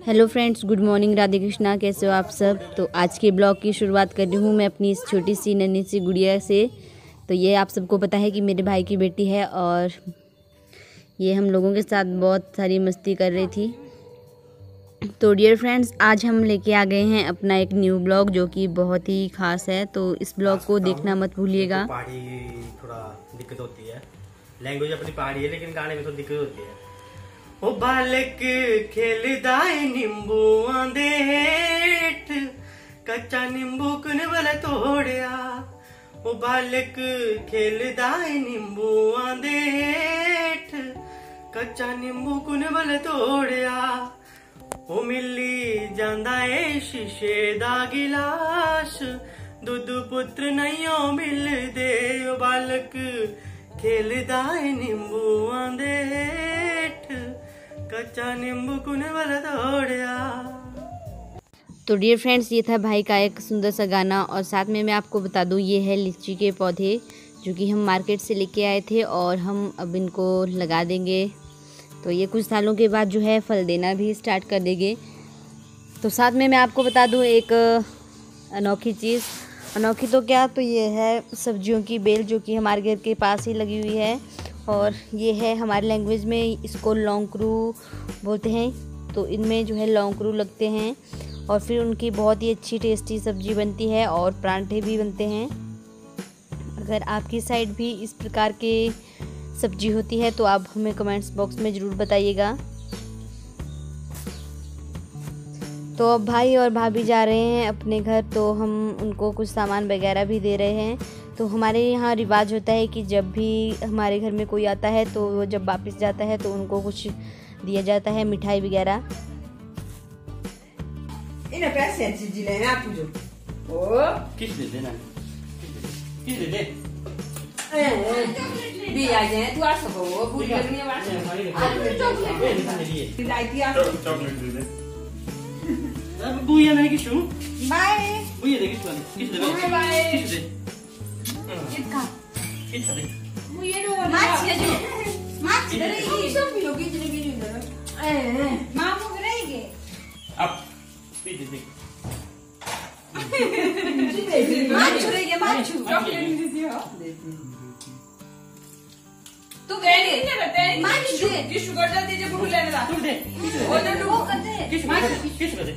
Hello friends, good morning. Radhe Krishna, कैसे हो आप सब। तो आज के ब्लॉग की शुरुआत कर रही हूँ मैं अपनी इस छोटी सी नन्ही सी गुड़िया से। तो ये आप सबको पता है कि मेरे भाई की बेटी है और ये हम लोगों के साथ बहुत सारी मस्ती कर रही थी। तो डियर फ्रेंड्स, आज हम लेके आ गए हैं अपना एक न्यू ब्लॉग जो कि बहुत ही खास है। तो इस ब्लॉग को देखना मत भूलिएगा। पहाड़ी थोड़ा दिक्कत होती है, लैंग्वेज अपनी पहाड़ी है लेकिन गाने में तो दिक्कत होती है। ओ बालक खेलदा है नींबूआं दे हेठ, कच्चा नींबू कुन वाला तोड़िया। ओ बालक खेलदा है नींबूआं दे हेठ, कच्चा नींबू कुन वाला तोड़िया। ओ मिली जांदा है शीशे दा गिलास, दुध पुत्र नहीं मिलदे। ओ बालक खेलदा है नींबूआं दे हेठ, कच्चा नींबू कुन वाला तोड़िया। तो डियर फ्रेंड्स, ये था भाई का एक सुंदर सा गाना। और साथ में मैं आपको बता दूं, ये है लीची के पौधे जो कि हम मार्केट से लेके आए थे और हम अब इनको लगा देंगे। तो ये कुछ सालों के बाद जो है फल देना भी स्टार्ट कर देंगे। तो साथ में मैं आपको बता दूं एक अनोखी चीज़, अनोखी तो क्या, तो ये है सब्जियों की बेल जो कि हमारे घर के पास ही लगी हुई है। और ये है हमारी लैंग्वेज में इसको लौंकरू बोलते हैं। तो इनमें जो है लौंकरू लगते हैं और फिर उनकी बहुत ही अच्छी टेस्टी सब्जी बनती है और परांठे भी बनते हैं। अगर आपकी साइड भी इस प्रकार के सब्जी होती है तो आप हमें कमेंट्स बॉक्स में ज़रूर बताइएगा। तो अब भाई और भाभी जा रहे हैं अपने घर, तो हम उनको कुछ सामान वगैरह भी दे रहे हैं। तो हमारे यहाँ रिवाज होता है कि जब भी हमारे घर में कोई आता है तो वो जब वापस जाता है तो उनको कुछ दिया जाता है, मिठाई वगैरह। इन्हें पैसे जिले हैं आप जो ओ किस दे देना, किस दे दे भी आ जाए तू आ सको वो पूरी करनी है बात। चॉकलेट लाइटी आप चॉकलेट दे दे। अब बुया नहीं किसू बाय बुया दे किस दे बाय किस दे किसका किस दे बुया नो माछ दे रही सब भी लोग इतने भी नहीं दे मामू करेंगे अब दे दे माछ रहेंगे माछ चॉकलेट दे दियो तू गए नहीं रहते माछ दे की शुगर डाल दीजिए भूल लेने दा तू दे वो तो लोग करते हैं किस दे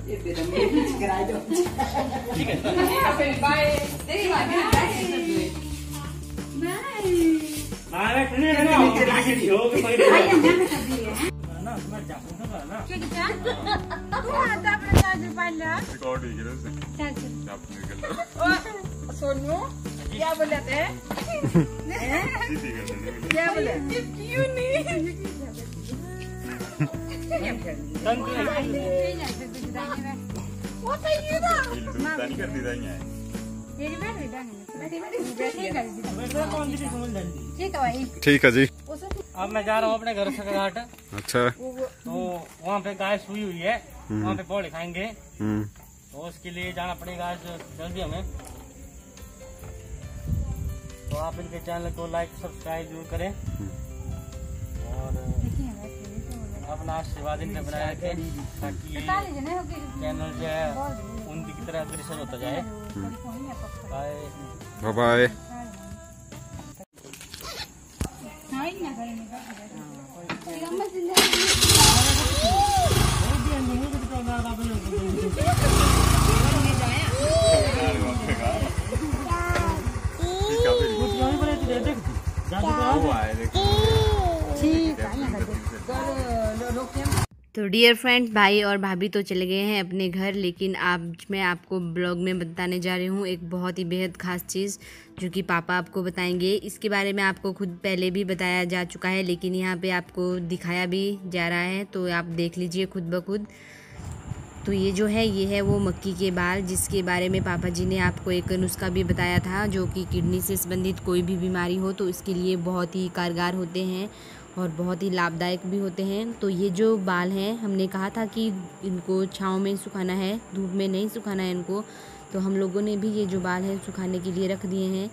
ये बेटा मैं करा दो ठीक है। बाय तेरी बात बाय मारे सुने ना आगे दियो के पकड़े ना मैं जाऊंगा ना क्या तू आता अपना चार्जर पाल ला रिकॉर्ड ही करे से चार्जर अपने कर सोनू क्या बोले थे सीधी कर दे क्या बोले क्यों नहीं वो तो ये ना नहीं कर दी रही है तेरी बात ठीक है भाई। ठीक है जी। अब मैं जा रहा हूँ अपने घर से घाट। अच्छा तो वहाँ पे गाय सुई हुई है, वहाँ पे पौड़े खाएंगे। तो उसके लिए जाना पड़ेगा आज जल्दी हमें। तो आप इनके चैनल को लाइक सब्सक्राइब जरूर करें और अपना आशीर्वाद इनके बनाए रखें ताकि ये चैनल जो है उनकी की तरह अग्रसर होता जाए। Bye bye. तो डियर फ्रेंड्स, भाई और भाभी तो चले गए हैं अपने घर, लेकिन आज मैं आपको ब्लॉग में बताने जा रही हूँ एक बहुत ही बेहद ख़ास चीज़ जो कि पापा आपको बताएंगे। इसके बारे में आपको खुद पहले भी बताया जा चुका है लेकिन यहाँ पे आपको दिखाया भी जा रहा है, तो आप देख लीजिए खुद ब खुद। तो ये जो है ये है वो मक्की के बाल, जिसके बारे में पापा जी ने आपको एक नुस्खा भी बताया था जो कि किडनी से संबंधित कोई भी बीमारी हो तो इसके लिए बहुत ही कारगर होते हैं और बहुत ही लाभदायक भी होते हैं। तो ये जो बाल हैं, हमने कहा था कि इनको छांव में सुखाना है, धूप में नहीं सुखाना है इनको। तो हम लोगों ने भी ये जो बाल हैं सुखाने के लिए रख दिए हैं।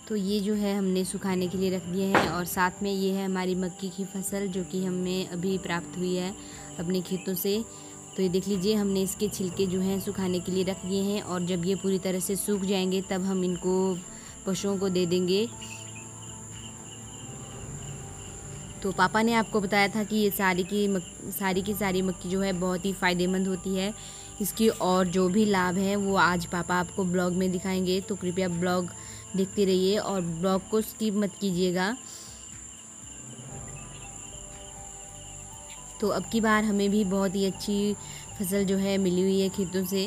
तो ये जो है हमने सुखाने के लिए रख दिए हैं। और साथ में ये है हमारी मक्की की फसल जो कि हमें अभी प्राप्त हुई है अपने खेतों से। तो ये देख लीजिए, हमने इसके छिलके जो हैं सुखाने के लिए रख दिए हैं और जब ये पूरी तरह से सूख जाएंगे तब हम इनको पशुओं को दे देंगे। तो पापा ने आपको बताया था कि ये सारी की सारी मक्की जो है बहुत ही फ़ायदेमंद होती है। इसकी और जो भी लाभ है वो आज पापा आपको ब्लॉग में दिखाएंगे। तो कृपया ब्लॉग देखते रहिए और ब्लॉग को स्किप मत कीजिएगा। तो अब की बार हमें भी बहुत ही अच्छी फसल जो है मिली हुई है खेतों से।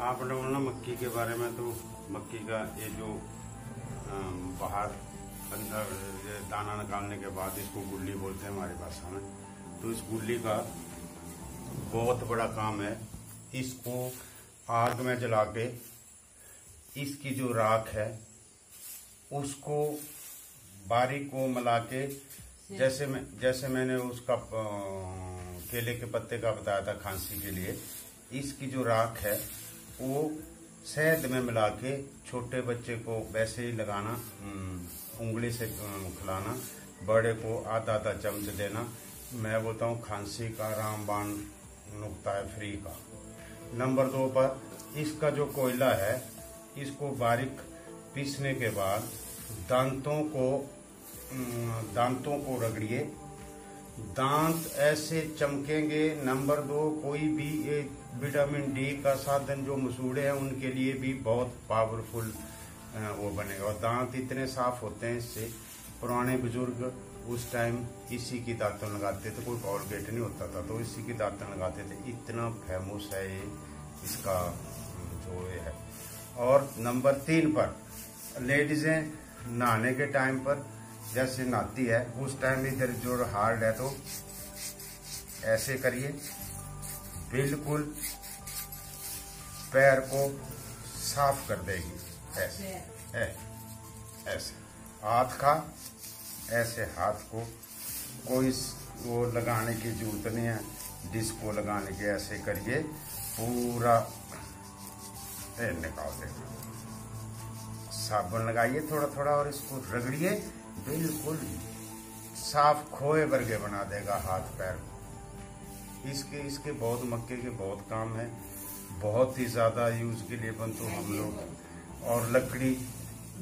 आप लोगों ने मक्की के बारे में, तो मक्की का ये जो बाहर अंदर दाना निकालने के बाद इसको गुल्ली बोलते हैं हमारी भाषा में। तो इस गुल्ली का बहुत बड़ा काम है। इसको आग में जला के इसकी जो राख है उसको बारीक को मिला के, जैसे मैंने उसका केले के पत्ते का बताया था खांसी के लिए, इसकी जो राख है वो शहद में मिला के छोटे बच्चे को वैसे ही लगाना, उंगली से खिलाना, बड़े को आधा आधा चम्मच देना। मैं बोलता हूँ खांसी का रामबाण नुकता है फ्री का। नंबर 2 पर इसका जो कोयला है इसको बारीक पीसने के बाद दांतों को रगड़िए, दांत ऐसे चमकेंगे। नंबर 2, कोई भी एक विटामिन डी का साधन जो मसूड़े हैं उनके लिए भी बहुत पावरफुल वो बनेगा। और दांत इतने साफ होते हैं इससे। पुराने बुजुर्ग उस टाइम इसी की दातन लगाते थे, कोई कॉलगेट नहीं होता था तो इसी की दातन लगाते थे। इतना फेमस है ये इसका जो ये है। और नंबर 3 पर लेडीजें नहाने के टाइम पर जैसे नहाती है उस टाइम इधर जो हार्ड है तो ऐसे करिए, बिल्कुल पैर को साफ कर देगी। ऐसे हाथ का, ऐसे हाथ को कोई वो लगाने की जरूरत नहीं है, डिस्को लगाने की। ऐसे करिए, पूरा निकाल देगा। साबुन लगाइए थोड़ा थोड़ा और इसको रगड़िए, बिल्कुल साफ खोए वर्गे बना देगा हाथ पैर को। इसके बहुत मक्के के बहुत काम है, बहुत ही ज्यादा यूज के लिए बनते हम लोग। और लकड़ी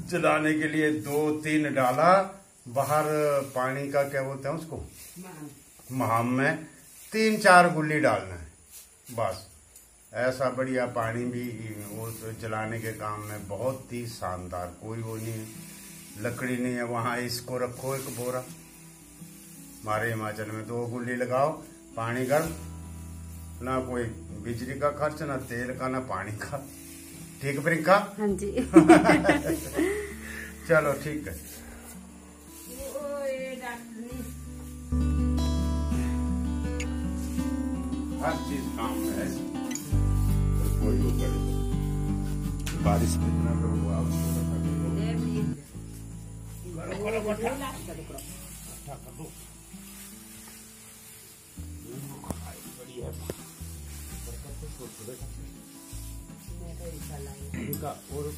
जलाने के लिए 2-3 डाला बाहर पानी का क्या बोलते हैं उसको, महाम में 3-4 गुल्ली डालना है बस। ऐसा बढ़िया पानी भी वो जलाने के काम में बहुत ही शानदार। कोई वो नहीं है, लकड़ी नहीं है वहां, इसको रखो एक बोरा। हमारे हिमाचल में 2 गुल्ली लगाओ, पानी गर्म, ना कोई बिजली का खर्च, ना तेल का, ना पानी का। ठीक प्रियंका? हाँ जी। चलो ठीक है। हर चीज काम में है, कोई वो करे बारिश कितना तो हुआ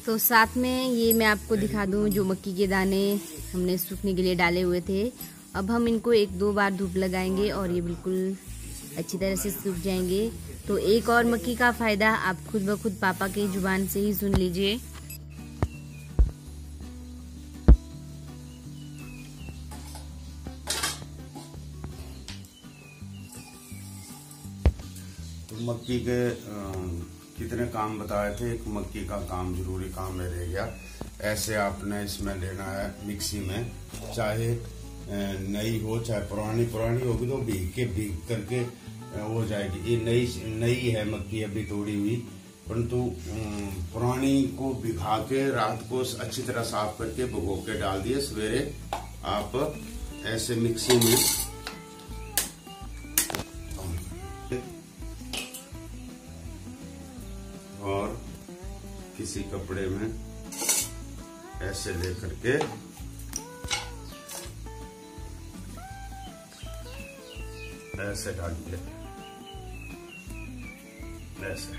तो साथ में ये मैं आपको दिखा दूं, जो मक्की के दाने हमने सूखने के लिए डाले हुए थे, अब हम इनको 1-2 बार धूप लगाएंगे और ये बिल्कुल अच्छी तरह से सूख जाएंगे। तो एक और मक्की का फायदा आप खुद ब खुद पापा की जुबान से ही सुन लीजिए। तो मक्की के कितने काम बताए थे, एक मक्की का काम जरूरी काम में रह गया। ऐसे आपने इसमें लेना है मिक्सी में, चाहे नई हो चाहे पुरानी होगी तो भीग करके हो जाएगी। ये नई है मक्की अभी तोड़ी हुई, परंतु पुरानी को भिगा के रात को अच्छी तरह साफ करके भिगो के डाल दिए। सवेरे आप ऐसे मिक्सी में और किसी कपड़े में ऐसे लेकर के ऐसे डालिए, ऐसे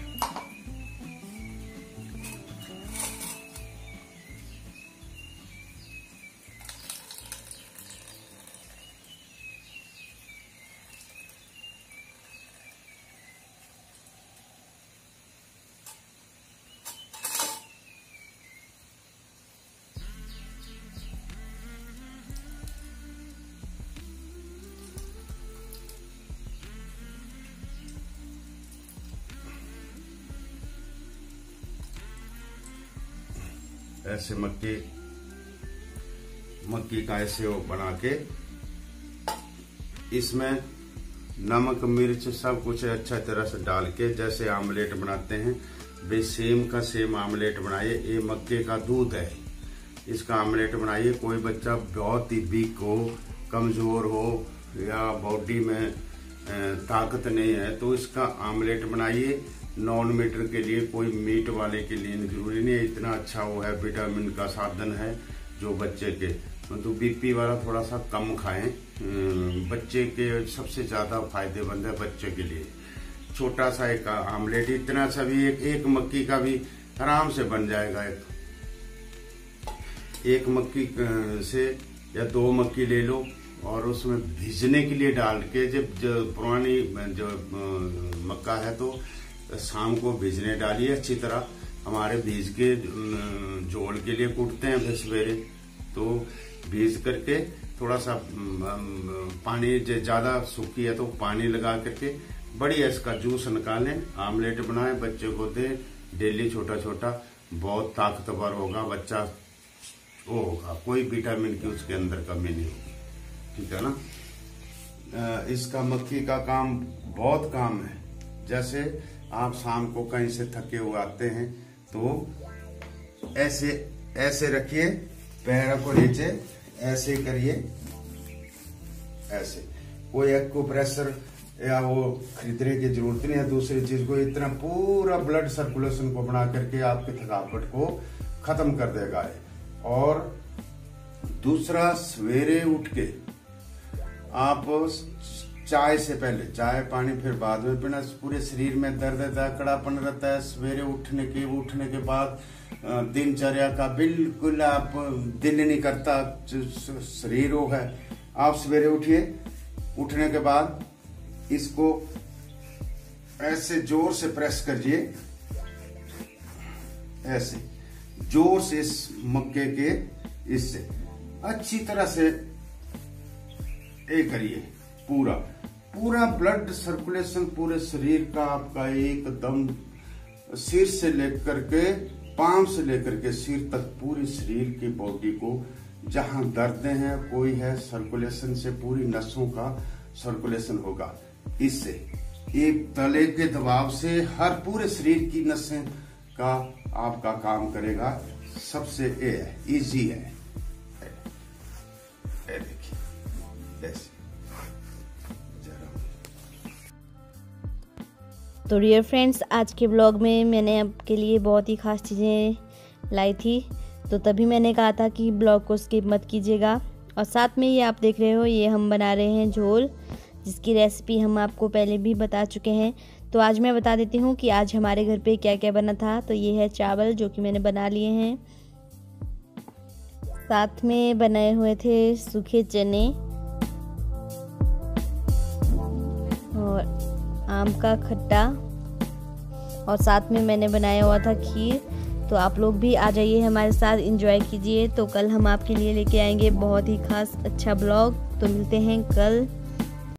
ऐसे मक्की का ऐसे वो बना के इसमें नमक मिर्च सब कुछ अच्छा तरह से डाल के जैसे आमलेट बनाते हैं वे सेम का सेम आमलेट बनाइए। ये मक्के का दूध है, इसका आमलेट बनाइए। कोई बच्चा बहुत ही वीक हो, कमजोर हो या बॉडी में ताकत नहीं है तो इसका आमलेट बनाइए। नॉन मीटर के लिए, कोई मीट वाले के लिए जरूरी नहीं है। इतना अच्छा वो है, विटामिन का साधन है जो बच्चे के मतलब बीपी वाला थोड़ा सा कम खाएं। बच्चे के सबसे ज्यादा फायदेमंद है बच्चे के लिए। छोटा सा एक आमलेट इतना सा भी एक मक्की का भी आराम से बन जाएगा। एक मक्की से या 2 मक्की ले लो और उसमें भिजने के लिए डाल के, जब जो पुरानी जो मक्का है तो शाम को भिजने डालिए अच्छी तरह। हमारे भीज के जोड़ के लिए कूटते हैं फिर सवेरे, तो भीज करके थोड़ा सा पानी ज्यादा सूखी है तो पानी लगा करके बढ़िया इसका जूस निकालें, आमलेट बनाएं, बच्चे को दें डेली छोटा छोटा। बहुत ताकतवर होगा बच्चा, वो होगा, कोई विटामिन की उसके अंदर कमी नहीं होगी। ठीक है ना। इसका मक्की का काम बहुत काम है। जैसे आप शाम को कहीं से थके हुए आते हैं तो ऐसे रखिए, पैरों को नीचे ऐसे करिए, ऐसे। कोई एक्यूप्रेशर या वो खरीदने की जरूरत नहीं है दूसरी चीज को। इतना पूरा ब्लड सर्कुलेशन को बना करके आपके थकावट को खत्म कर देगा ये। और दूसरा, सवेरे उठ के आप चाय से पहले चाय पानी फिर बाद में पीना। पूरे शरीर में दर्द रहता है, कड़ापन रहता है, सवेरे उठने के बाद दिनचर्या का बिल्कुल आप दिल नहीं करता, शरीर वो है। आप सवेरे उठिए, उठने के बाद इसको ऐसे जोर से प्रेस करिए, ऐसे जोर से इस मक्के के इससे अच्छी तरह से करिए। पूरा ब्लड सर्कुलेशन पूरे शरीर का आपका एकदम सिर से लेकर के पांव से लेकर के सिर तक पूरी शरीर की बॉडी को जहां दर्द हैं कोई है, सर्कुलेशन से पूरी नसों का सर्कुलेशन होगा। इससे एक तले के दबाव से हर पूरे शरीर की नसें का आपका काम करेगा। सबसे इजी है। देखिए ऐसे। तो डियर फ्रेंड्स, आज के ब्लॉग में मैंने आपके लिए बहुत ही खास चीज़ें लाई थी, तो तभी मैंने कहा था कि ब्लॉग को स्किप मत कीजिएगा। और साथ में ये आप देख रहे हो, ये हम बना रहे हैं झोल, जिसकी रेसिपी हम आपको पहले भी बता चुके हैं। तो आज मैं बता देती हूँ कि आज हमारे घर पे क्या क्या बना था। तो ये है चावल जो कि मैंने बना लिए हैं, साथ में बनाए हुए थे सूखे चने और आम का खट्टा, और साथ में मैंने बनाया हुआ था खीर। तो आप लोग भी आ जाइए हमारे साथ, एंजॉय कीजिए। तो कल हम आपके लिए लेके आएंगे बहुत ही खास अच्छा ब्लॉग। तो मिलते हैं कल।